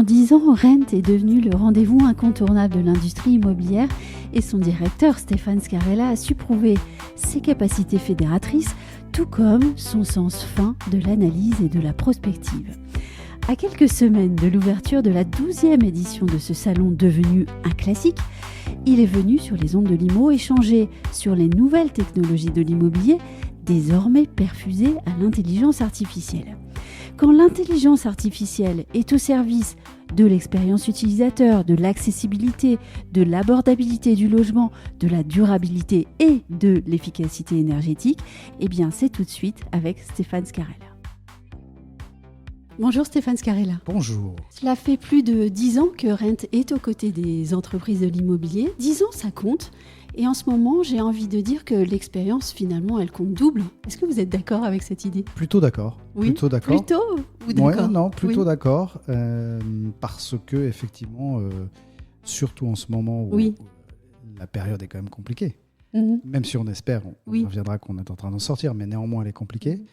10 ans, Rent est devenu le rendez-vous incontournable de l'industrie immobilière et son directeur, Stéphane Scarella, a su prouver ses capacités fédératrices, tout comme son sens fin de l'analyse et de la prospective. À quelques semaines de l'ouverture de la 12e édition de ce salon devenu un classique, il est venu sur les ondes de l'IMO échanger sur les nouvelles technologies de l'immobilier, désormais perfusées à l'intelligence artificielle. Quand l'intelligence artificielle est au service de l'expérience utilisateur, de l'accessibilité, de l'abordabilité du logement, de la durabilité et de l'efficacité énergétique, eh bien c'est tout de suite avec Stéphane Scarella. Bonjour Stéphane Scarella. Bonjour. Cela fait plus de 10 ans que Rent est aux côtés des entreprises de l'immobilier. 10 ans, ça compte. Et en ce moment, j'ai envie de dire que l'expérience, finalement, elle compte double. Est-ce que vous êtes d'accord avec cette idée ? Plutôt d'accord. Oui. Plutôt d'accord. Plutôt ou d'accord ? Ouais, non, plutôt oui. D'accord. Parce que, effectivement, surtout en ce moment où oui. la période est quand même compliquée, même si on espère, on reviendra qu'on est en train d'en sortir, mais néanmoins, elle est compliquée.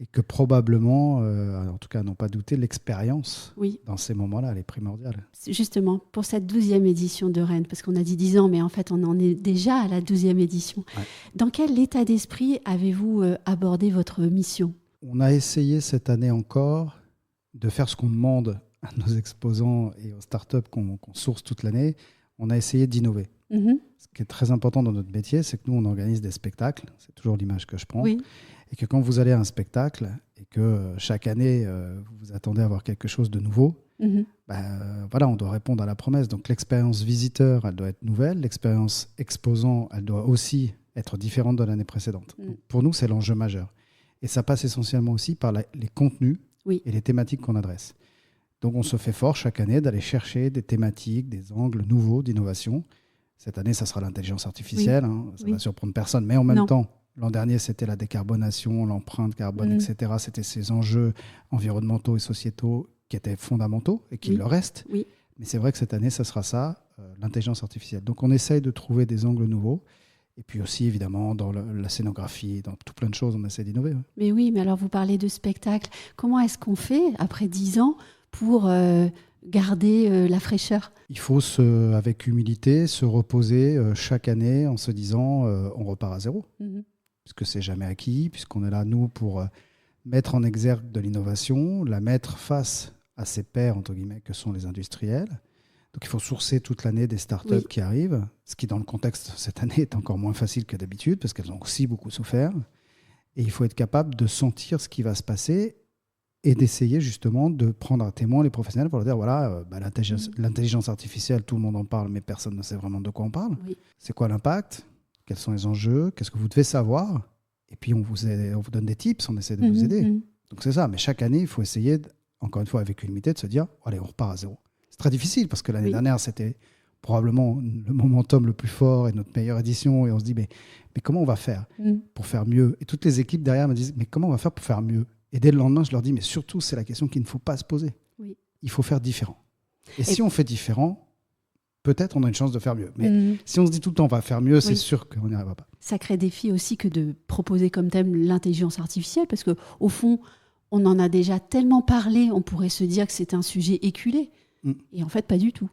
Et que probablement, en tout cas, à n'en pas douter, l'expérience dans ces moments-là, elle est primordiale. Justement, pour cette 12e édition de Rennes, parce qu'on a dit 10 ans, mais en fait, on en est déjà à la 12e édition. Ouais. Dans quel état d'esprit avez-vous abordé votre mission ? On a essayé cette année encore de faire ce qu'on demande à nos exposants et aux startups qu'on source toute l'année. On a essayé d'innover. Ce qui est très important dans notre métier, c'est que nous, on organise des spectacles. C'est toujours l'image que je prends. Oui. Et que quand vous allez à un spectacle et que chaque année, vous vous attendez à avoir quelque chose de nouveau, on doit répondre à la promesse. Donc l'expérience visiteur, elle doit être nouvelle. L'expérience exposant, elle doit aussi être différente de l'année précédente. Donc, pour nous, c'est l'enjeu majeur. Et ça passe essentiellement aussi par les contenus et les thématiques qu'on adresse. Donc on se fait fort chaque année d'aller chercher des thématiques, des angles nouveaux d'innovation. Cette année, ça sera l'intelligence artificielle. Ça ne va surprendre personne. Mais en même temps, l'an dernier, c'était la décarbonation, l'empreinte carbone, etc. C'était ces enjeux environnementaux et sociétaux qui étaient fondamentaux et qui le restent. Oui. Mais c'est vrai que cette année, ça sera ça, l'intelligence artificielle. Donc, on essaye de trouver des angles nouveaux. Et puis aussi, évidemment, dans la scénographie, dans tout plein de choses, on essaie d'innover. Mais oui, mais alors vous parlez de spectacle. Comment est-ce qu'on fait, après 10 ans, pour garder la fraîcheur ? Il faut, avec humilité, se reposer chaque année en se disant on repart à zéro. Puisque c'est jamais acquis, puisqu'on est là, nous, pour mettre en exergue de l'innovation, la mettre face à ses pairs, entre guillemets, que sont les industriels. Donc il faut sourcer toute l'année des startups qui arrivent, ce qui, dans le contexte cette année, est encore moins facile que d'habitude, parce qu'elles ont aussi beaucoup souffert. Et il faut être capable de sentir ce qui va se passer et d'essayer justement de prendre à témoin les professionnels pour leur dire, voilà, l'intelligence artificielle, tout le monde en parle, mais personne ne sait vraiment de quoi on parle. C'est quoi l'impact ? Quels sont les enjeux ? Qu'est-ce que vous devez savoir ? Et puis, on vous donne des tips, on essaie de vous aider. Donc, c'est ça. Mais chaque année, il faut essayer, encore une fois, avec humilité, de se dire, allez, on repart à zéro. C'est très difficile parce que l'année dernière, c'était probablement le momentum le plus fort et notre meilleure édition. Et on se dit, mais comment on va faire pour faire mieux ? Et toutes les équipes derrière me disent, mais comment on va faire pour faire mieux ? Et dès le lendemain, je leur dis, mais surtout, c'est la question qu'il ne faut pas se poser. Il faut faire différent. Et si on fait différent, peut-être on a une chance de faire mieux. Mais si on se dit tout le temps on va faire mieux, c'est sûr qu'on n'y arrivera pas. Sacré défi aussi que de proposer comme thème l'intelligence artificielle, parce qu'au fond, on en a déjà tellement parlé, on pourrait se dire que c'est un sujet éculé. Et en fait, pas du tout.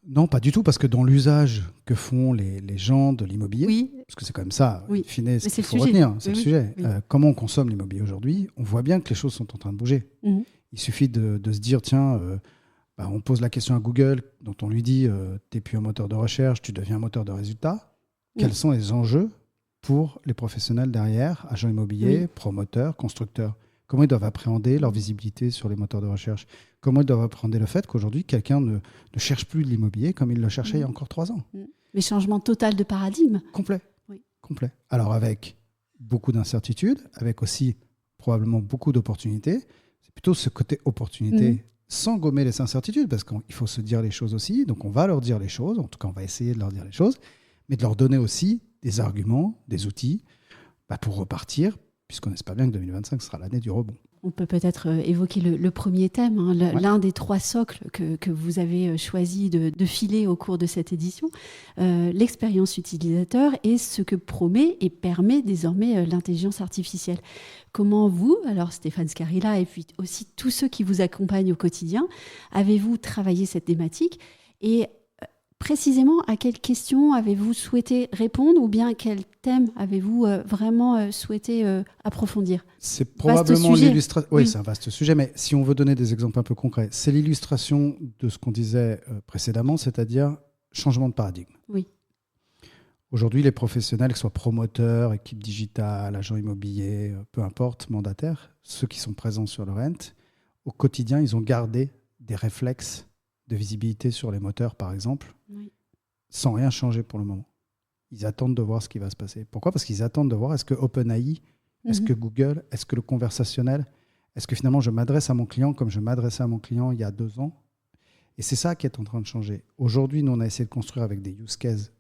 Non, pas du tout, parce que dans l'usage que font les gens de l'immobilier, parce que c'est quand même ça, in fine, ce qu'il faut retenir, c'est le sujet. Comment on consomme l'immobilier aujourd'hui ? On voit bien que les choses sont en train de bouger. Il suffit de se dire, tiens... on pose la question à Google, dont on lui dit tu n'es plus un moteur de recherche, tu deviens un moteur de résultats. Quels sont les enjeux pour les professionnels derrière, agents immobiliers, promoteurs, constructeurs ? Comment ils doivent appréhender leur visibilité sur les moteurs de recherche ? Comment ils doivent appréhender le fait qu'aujourd'hui, quelqu'un ne cherche plus de l'immobilier comme il le cherchait il y a encore 3 ans ? Mais changement total de paradigme. Complet. Complet. Alors avec beaucoup d'incertitudes, avec aussi probablement beaucoup d'opportunités. C'est plutôt ce côté opportunité sans gommer les incertitudes, parce qu'il faut se dire les choses aussi. Donc, on va leur dire les choses, en tout cas, on va essayer de leur dire les choses, mais de leur donner aussi des arguments, des outils pour repartir, puisqu'on espère bien que 2025 sera l'année du rebond. On peut peut-être évoquer le premier thème, l'un des 3 socles que vous avez choisi de filer au cours de cette édition, l'expérience utilisateur et ce que promet et permet désormais l'intelligence artificielle. Comment vous, alors Stéphane Scarilla et puis aussi tous ceux qui vous accompagnent au quotidien, avez-vous travaillé cette thématique et précisément, à quelles questions avez-vous souhaité répondre ou bien quel thème avez-vous vraiment souhaité approfondir ? C'est probablement l'illustration. Oui, c'est un vaste sujet, mais si on veut donner des exemples un peu concrets, c'est l'illustration de ce qu'on disait précédemment, c'est-à-dire changement de paradigme. Oui. Aujourd'hui, les professionnels, que ce soit promoteurs, équipe digitale, agents immobiliers, peu importe, mandataires, ceux qui sont présents sur le rent, au quotidien, ils ont gardé des réflexes de visibilité sur les moteurs, par exemple, sans rien changer pour le moment. Ils attendent de voir ce qui va se passer. Pourquoi ? Parce qu'ils attendent de voir est-ce que OpenAI, est-ce que Google, est-ce que le conversationnel, est-ce que finalement je m'adresse à mon client comme je m'adressais à mon client il y a 2 ans ? Et c'est ça qui est en train de changer. Aujourd'hui, nous, on a essayé de construire avec des use cases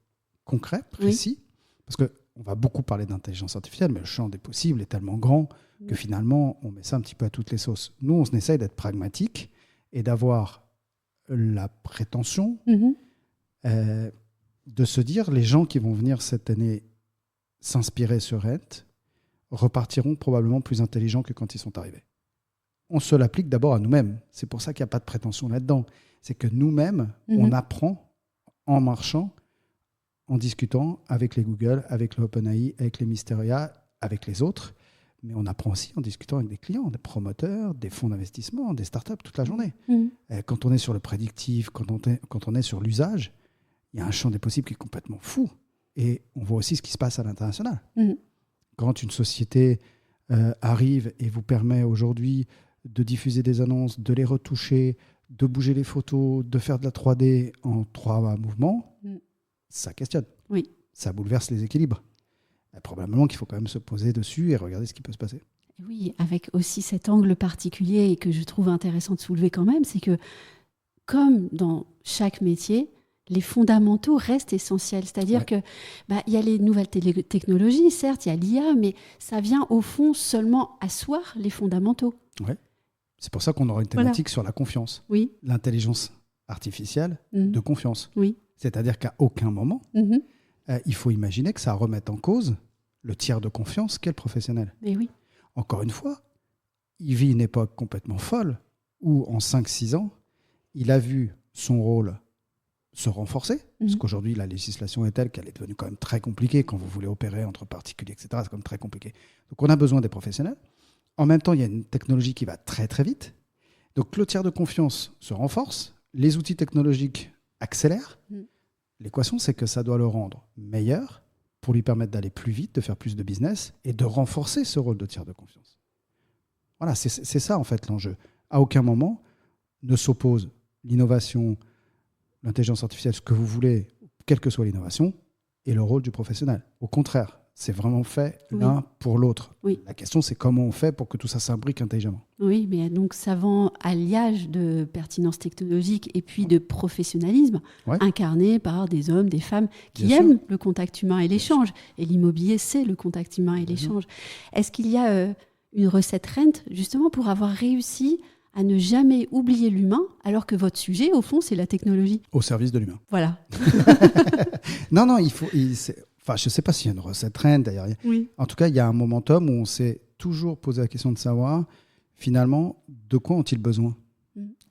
concrets, précis, parce qu'on va beaucoup parler d'intelligence artificielle, mais le champ des possibles est tellement grand que finalement, on met ça un petit peu à toutes les sauces. Nous, on essaye d'être pragmatique et d'avoir la prétention de se dire les gens qui vont venir cette année s'inspirer sur Rent repartiront probablement plus intelligents que quand ils sont arrivés. On se l'applique d'abord à nous-mêmes. C'est pour ça qu'il n'y a pas de prétention là-dedans. C'est que nous-mêmes, on apprend en marchant, en discutant avec les Google, avec le OpenAI, avec les Mysteria, avec les autres. Mais on apprend aussi en discutant avec des clients, des promoteurs, des fonds d'investissement, des startups toute la journée. Quand on est sur le prédictif, quand on est sur l'usage, il y a un champ des possibles qui est complètement fou. Et on voit aussi ce qui se passe à l'international. Quand une société arrive et vous permet aujourd'hui de diffuser des annonces, de les retoucher, de bouger les photos, de faire de la 3D en 3 mouvements, ça questionne. Oui. Ça bouleverse les équilibres. Probablement qu'il faut quand même se poser dessus et regarder ce qui peut se passer. Oui, avec aussi cet angle particulier et que je trouve intéressant de soulever quand même, c'est que comme dans chaque métier, les fondamentaux restent essentiels. C'est-à-dire que y a les nouvelles technologies, certes, il y a l'IA, mais ça vient au fond seulement asseoir les fondamentaux. Ouais. C'est pour ça qu'on aura une thématique sur la confiance. Oui. L'intelligence artificielle de confiance. Oui. C'est-à-dire qu'à aucun moment, il faut imaginer que ça remette en cause le tiers de confiance qu'est le professionnel. Et oui. Encore une fois, il vit une époque complètement folle où, en 5-6 ans, il a vu son rôle se renforcer, parce qu'aujourd'hui, la législation est telle qu'elle est devenue quand même très compliquée. Quand vous voulez opérer entre particuliers, etc., c'est quand même très compliqué. Donc, on a besoin des professionnels. En même temps, il y a une technologie qui va très, très vite. Donc, le tiers de confiance se renforce. Les outils technologiques accélèrent. L'équation, c'est que ça doit le rendre meilleur pour lui permettre d'aller plus vite, de faire plus de business et de renforcer ce rôle de tiers de confiance. Voilà, c'est ça en fait l'enjeu. À aucun moment ne s'oppose l'innovation, l'intelligence artificielle, ce que vous voulez, quelle que soit l'innovation, et le rôle du professionnel. Au contraire, c'est vraiment fait l'un pour l'autre. Oui. La question, c'est comment on fait pour que tout ça s'imbrique intelligemment. Oui, mais donc savant alliage de pertinence technologique et puis de professionnalisme incarné par des hommes, des femmes qui aiment le contact humain et l'échange. Et l'immobilier, c'est le contact humain et l'échange. Est-ce qu'il y a une recette Rent justement pour avoir réussi à ne jamais oublier l'humain, alors que votre sujet, au fond, c'est la technologie ? Au service de l'humain. Voilà. Non, enfin, je ne sais pas s'il y a une recette Rent, d'ailleurs. Oui. En tout cas, il y a un momentum où on s'est toujours posé la question de savoir, finalement, de quoi ont-ils besoin ?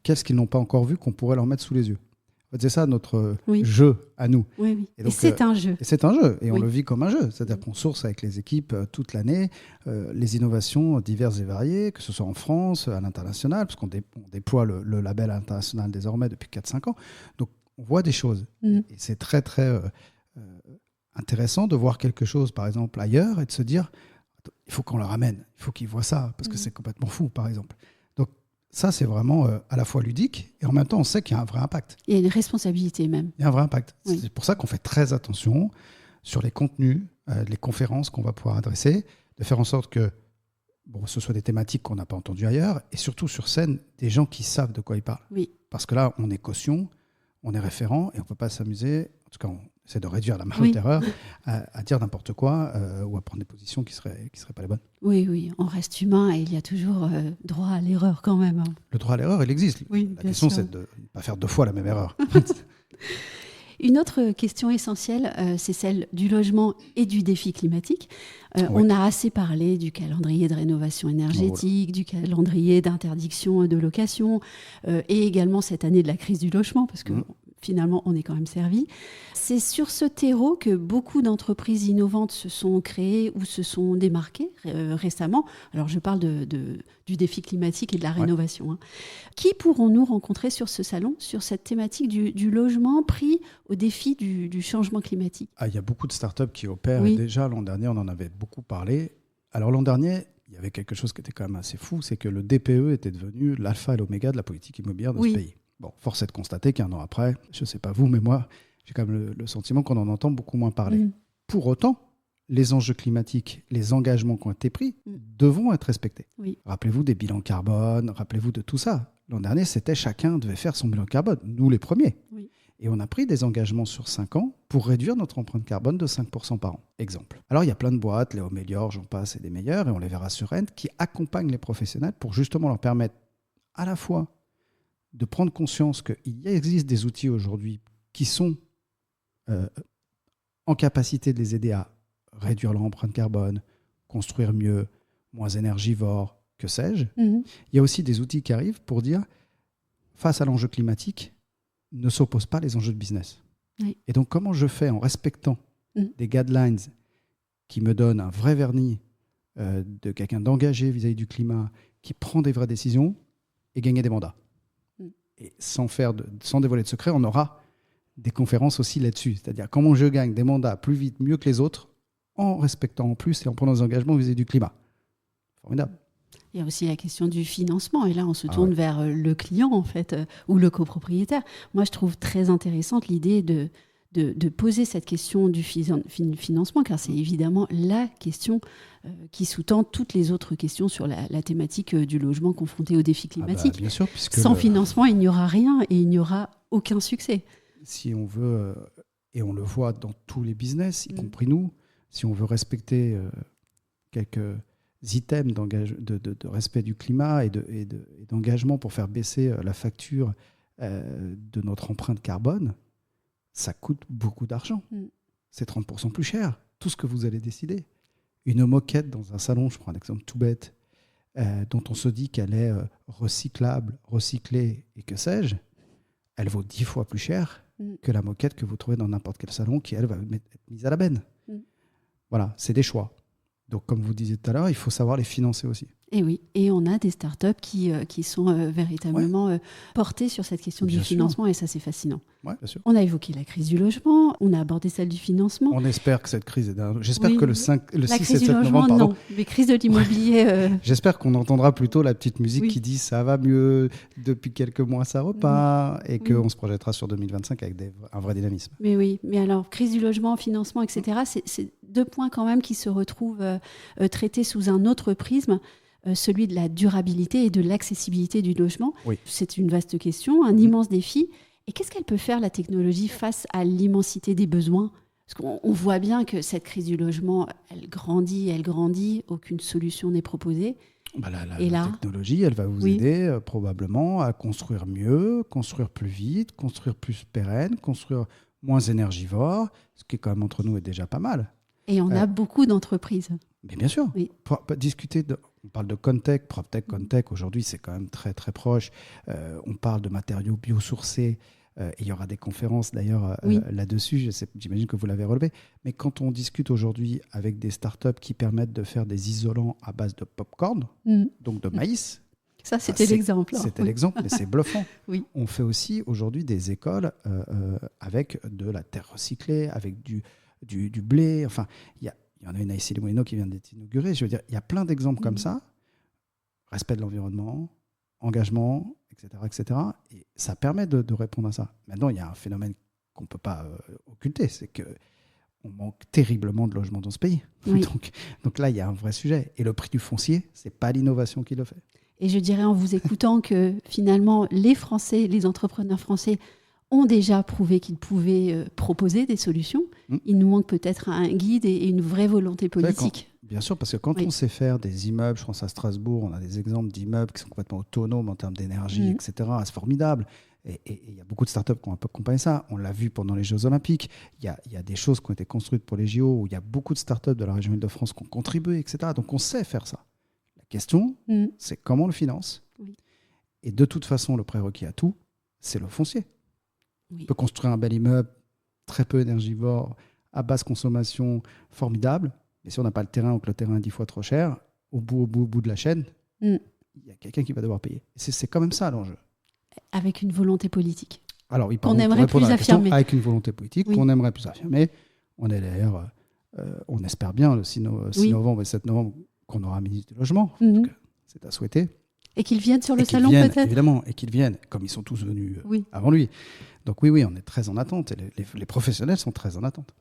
Qu'est-ce qu'ils n'ont pas encore vu qu'on pourrait leur mettre sous les yeux ? En fait, c'est ça notre jeu à nous. Oui. Et donc, c'est un jeu. Et c'est un jeu, et on le vit comme un jeu. C'est-à-dire qu'on source avec les équipes toute l'année les innovations diverses et variées, que ce soit en France, à l'international, parce qu'on déploie le label international désormais depuis 4-5 ans. Donc, on voit des choses. Et c'est très, très intéressant de voir quelque chose, par exemple, ailleurs, et de se dire, il faut qu'on le ramène, il faut qu'ils voient ça, parce que c'est complètement fou, par exemple. Donc, ça, c'est vraiment à la fois ludique, et en même temps, on sait qu'il y a un vrai impact. Il y a une responsabilité même. Il y a un vrai impact. Oui. C'est pour ça qu'on fait très attention sur les contenus, les conférences qu'on va pouvoir adresser, de faire en sorte que ce soit des thématiques qu'on n'a pas entendues ailleurs, et surtout sur scène, des gens qui savent de quoi ils parlent. Oui. Parce que là, on est caution, on est référent, et on ne peut pas s'amuser, en tout cas, c'est de réduire la marge d'erreur à dire n'importe quoi ou à prendre des positions qui seraient pas les bonnes. Oui, on reste humain et il y a toujours droit à l'erreur quand même. Hein. Le droit à l'erreur, il existe. Oui, la question, c'est de ne pas faire 2 fois la même erreur. Une autre question essentielle, c'est celle du logement et du défi climatique. On a assez parlé du calendrier de rénovation énergétique, du calendrier d'interdiction de location et également cette année de la crise du logement, parce que finalement, on est quand même servi. C'est sur ce terreau que beaucoup d'entreprises innovantes se sont créées ou se sont démarquées récemment. Alors, je parle du défi climatique et de la rénovation. Hein. Qui pourrons-nous rencontrer sur ce salon, sur cette thématique du logement pris au défi du changement climatique ? Il y a beaucoup de startups qui opèrent. Et déjà, l'an dernier, on en avait beaucoup parlé. Alors, l'an dernier, il y avait quelque chose qui était quand même assez fou, c'est que le DPE était devenu l'alpha et l'oméga de la politique immobilière de ce pays. Bon, force est de constater qu'un an après, je ne sais pas vous, mais moi, j'ai quand même le sentiment qu'on en entend beaucoup moins parler. Pour autant, les enjeux climatiques, les engagements qui ont été pris devront être respectés. Rappelez-vous des bilans carbone, rappelez-vous de tout ça. L'an dernier, c'était chacun devait faire son bilan carbone, nous les premiers. Et on a pris des engagements sur 5 ans pour réduire notre empreinte carbone de 5% par an. Exemple. Alors, il y a plein de boîtes, Léo Mélior, j'en passe, et des meilleurs, et on les verra sur Rennes, qui accompagnent les professionnels pour justement leur permettre à la fois de prendre conscience qu'il existe des outils aujourd'hui qui sont en capacité de les aider à réduire leur empreinte carbone, construire mieux, moins énergivore, que sais-je. Il y a aussi des outils qui arrivent pour dire, face à l'enjeu climatique, ne s'opposent pas les enjeux de business. Et donc, comment je fais en respectant des guidelines qui me donnent un vrai vernis de quelqu'un d'engagé vis-à-vis du climat, qui prend des vraies décisions et gagner des mandats. Et sans dévoiler de secret, on aura des conférences aussi là-dessus. C'est-à-dire comment je gagne des mandats plus vite, mieux que les autres, en respectant en plus et en prenant des engagements vis-à-vis du climat. Formidable. Il y a aussi la question du financement. Et là, on se tourne vers le client, en fait, ou le copropriétaire. Moi, je trouve très intéressante l'idée de poser cette question du financement, car c'est évidemment la question qui sous-tend toutes les autres questions sur la thématique du logement confronté au défi climatique. Bien sûr, puisque sans financement, il n'y aura rien et il n'y aura aucun succès. Si on veut, et on le voit dans tous les business, y compris nous, si on veut respecter quelques items de respect du climat et d'engagement pour faire baisser la facture de notre empreinte carbone, ça coûte beaucoup d'argent. C'est 30% plus cher, tout ce que vous allez décider. Une moquette dans un salon, je prends un exemple tout bête, dont on se dit qu'elle est recyclable, recyclée et que sais-je, elle vaut 10 fois plus cher que la moquette que vous trouvez dans n'importe quel salon qui, elle, va être mise à la benne. Voilà, c'est des choix. Donc, comme vous disiez tout à l'heure, il faut savoir les financer aussi. Et oui, et on a des startups qui sont véritablement portées sur cette question du financement, et ça, c'est fascinant. Ouais, bien sûr. On a évoqué la crise du logement, on a abordé celle du financement. On espère que cette crise est derrière nous. J'espère que le 6 et 7 novembre, pardon. Non, les crises de l'immobilier... J'espère qu'on entendra plutôt la petite musique qui dit « ça va mieux, depuis quelques mois ça repart » et qu'on se projettera sur 2025 avec un vrai dynamisme. Mais oui, mais alors, crise du logement, financement, etc., c'est 2 points quand même qui se retrouvent traités sous un autre prisme, celui de la durabilité et de l'accessibilité du logement. C'est une vaste question, un immense défi. Et qu'est-ce qu'elle peut faire, la technologie, face à l'immensité des besoins ? Parce qu'on voit bien que cette crise du logement, elle grandit, aucune solution n'est proposée. La technologie, elle va vous aider probablement à construire mieux, construire plus vite, construire plus pérenne, construire moins énergivore, ce qui, quand même, entre nous, est déjà pas mal. Et on a beaucoup d'entreprises. Mais bien sûr. On parle de Contech, PropTech, Contech. Aujourd'hui, c'est quand même très, très proche. On parle de matériaux biosourcés. Et il y aura des conférences, d'ailleurs, là-dessus. J'imagine que vous l'avez relevé. Mais quand on discute aujourd'hui avec des startups qui permettent de faire des isolants à base de popcorn, donc de maïs... Ça, c'était l'exemple. C'était l'exemple, mais c'est bluffant. On fait aussi aujourd'hui des écoles avec de la terre recyclée, avec du blé. Enfin, il y en a une à Issy-les-Moulineaux qui vient d'être inaugurée. Je veux dire, il y a plein d'exemples comme ça. Respect de l'environnement, engagement, etc. Et ça permet de répondre à ça. Maintenant, il y a un phénomène qu'on ne peut pas occulter, c'est qu'on manque terriblement de logements dans ce pays. Donc là, il y a un vrai sujet. Et le prix du foncier, ce n'est pas l'innovation qui le fait. Et je dirais en vous écoutant que finalement, les Français, les entrepreneurs français ont déjà prouvé qu'ils pouvaient proposer des solutions. Il nous manque peut-être un guide et une vraie volonté politique. Bien sûr, parce que quand on sait faire des immeubles, je pense à Strasbourg, on a des exemples d'immeubles qui sont complètement autonomes en termes d'énergie, etc. C'est formidable. Et il y a beaucoup de startups qui ont un peu accompagné ça. On l'a vu pendant les Jeux Olympiques. Il y a des choses qui ont été construites pour les JO où il y a beaucoup de startups de la région Île-de-France qui ont contribué, etc. Donc on sait faire ça. La question, c'est comment on le finance. Et de toute façon, le prérequis à tout, c'est le foncier. On peut construire un bel immeuble, très peu énergivore, à basse consommation, formidable. Mais si on n'a pas le terrain ou que le terrain est 10 fois trop cher, au bout de la chaîne, il y a quelqu'un qui va devoir payer. C'est quand même ça l'enjeu. Avec une volonté politique. Alors, qu'on aimerait plus affirmer. Avec une volonté politique qu'on aimerait plus affirmer. On est d'ailleurs, on espère bien le 6 novembre et 7 novembre qu'on aura un ministre du Logement. En tout cas, c'est à souhaiter. Et qu'ils viennent sur le salon peut-être. Évidemment, et qu'ils viennent, comme ils sont tous venus avant lui. Donc oui, on est très en attente. Et les professionnels sont très en attente.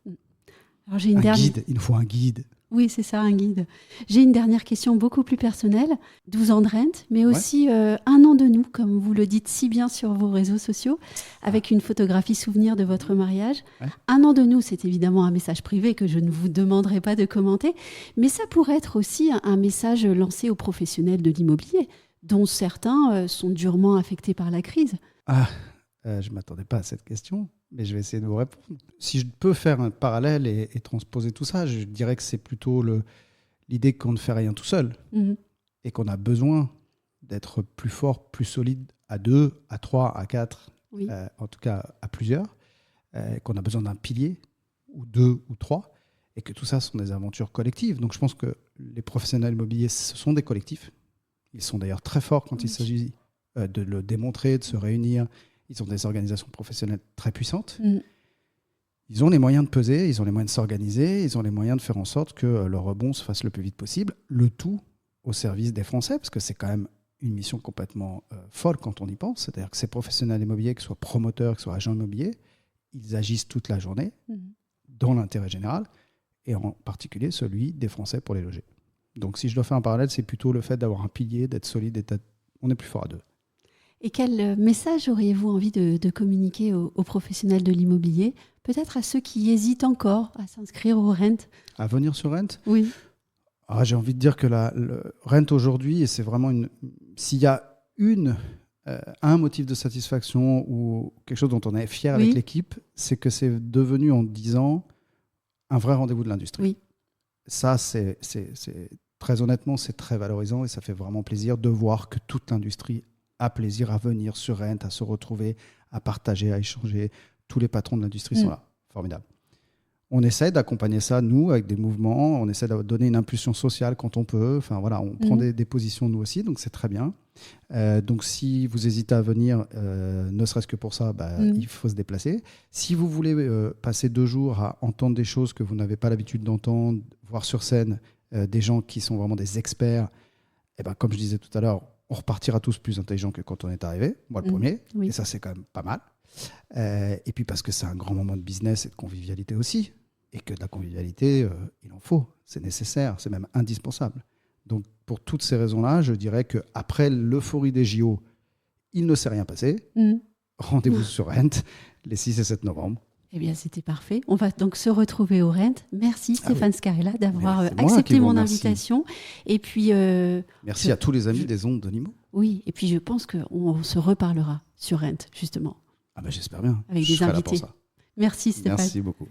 Alors, j'ai une guide, il nous faut un guide. Oui, c'est ça, un guide. J'ai une dernière question beaucoup plus personnelle. 12 ans de Rent, mais aussi 1 an de nous, comme vous le dites si bien sur vos réseaux sociaux, avec une photographie souvenir de votre mariage. 1 an de nous, c'est évidemment un message privé que je ne vous demanderai pas de commenter, mais ça pourrait être aussi un message lancé aux professionnels de l'immobilier, dont certains sont durement affectés par la crise. Je ne m'attendais pas à cette question, mais je vais essayer de vous répondre. Si je peux faire un parallèle et transposer tout ça, je dirais que c'est plutôt l'idée qu'on ne fait rien tout seul et qu'on a besoin d'être plus fort, plus solide à 2, à 3, à 4, en tout cas à plusieurs, qu'on a besoin d'un pilier, ou 2 ou 3, et que tout ça sont des aventures collectives. Donc je pense que les professionnels immobiliers, ce sont des collectifs. Ils sont d'ailleurs très forts quand il s'agit de le démontrer, de se réunir. Ils ont des organisations professionnelles très puissantes. Ils ont les moyens de peser, ils ont les moyens de s'organiser, ils ont les moyens de faire en sorte que le rebond se fasse le plus vite possible. Le tout au service des Français, parce que c'est quand même une mission complètement folle quand on y pense. C'est-à-dire que ces professionnels immobiliers, que ce soit promoteurs, que ce soit agents immobiliers, ils agissent toute la journée dans l'intérêt général et en particulier celui des Français pour les loger. Donc si je dois faire un parallèle, c'est plutôt le fait d'avoir un pilier, d'être solide, on est plus fort à 2. Et quel message auriez-vous envie de communiquer aux professionnels de l'immobilier, peut-être à ceux qui hésitent encore à s'inscrire au Rent ? À venir sur Rent ? Oui. J'ai envie de dire que le Rent aujourd'hui, et c'est vraiment s'il y a un motif de satisfaction ou quelque chose dont on est fier avec l'équipe, c'est que c'est devenu en 10 ans un vrai rendez-vous de l'industrie. Oui. Ça, c'est très honnêtement, c'est très valorisant et ça fait vraiment plaisir de voir que toute l'industrie a plaisir à venir sur Rent, à se retrouver, à partager, à échanger. Tous les patrons de l'industrie sont là. Formidable. On essaie d'accompagner ça, nous, avec des mouvements. On essaie de donner une impulsion sociale quand on peut. Enfin, voilà, on prend des positions, nous aussi, donc c'est très bien. Donc, si vous hésitez à venir, ne serait-ce que pour ça, il faut se déplacer. Si vous voulez passer 2 jours à entendre des choses que vous n'avez pas l'habitude d'entendre, voir sur scène des gens qui sont vraiment des experts, comme je disais tout à l'heure, on repartira tous plus intelligents que quand on est arrivé, moi le premier, et ça c'est quand même pas mal. Et puis parce que c'est un grand moment de business et de convivialité aussi, et que de la convivialité, il en faut, c'est nécessaire, c'est même indispensable. Donc pour toutes ces raisons-là, je dirais qu'après l'euphorie des JO, il ne s'est rien passé. Rendez-vous sur Rent les 6 et 7 novembre. Eh bien, c'était parfait. On va donc se retrouver au Rent. Merci Stéphane Scarella d'avoir accepté mon invitation. Et puis, merci à tous les amis des ondes de Nimo. Oui, et puis je pense qu'on se reparlera sur Rent, justement. J'espère bien. Avec des invités. Merci Stéphane. Merci beaucoup.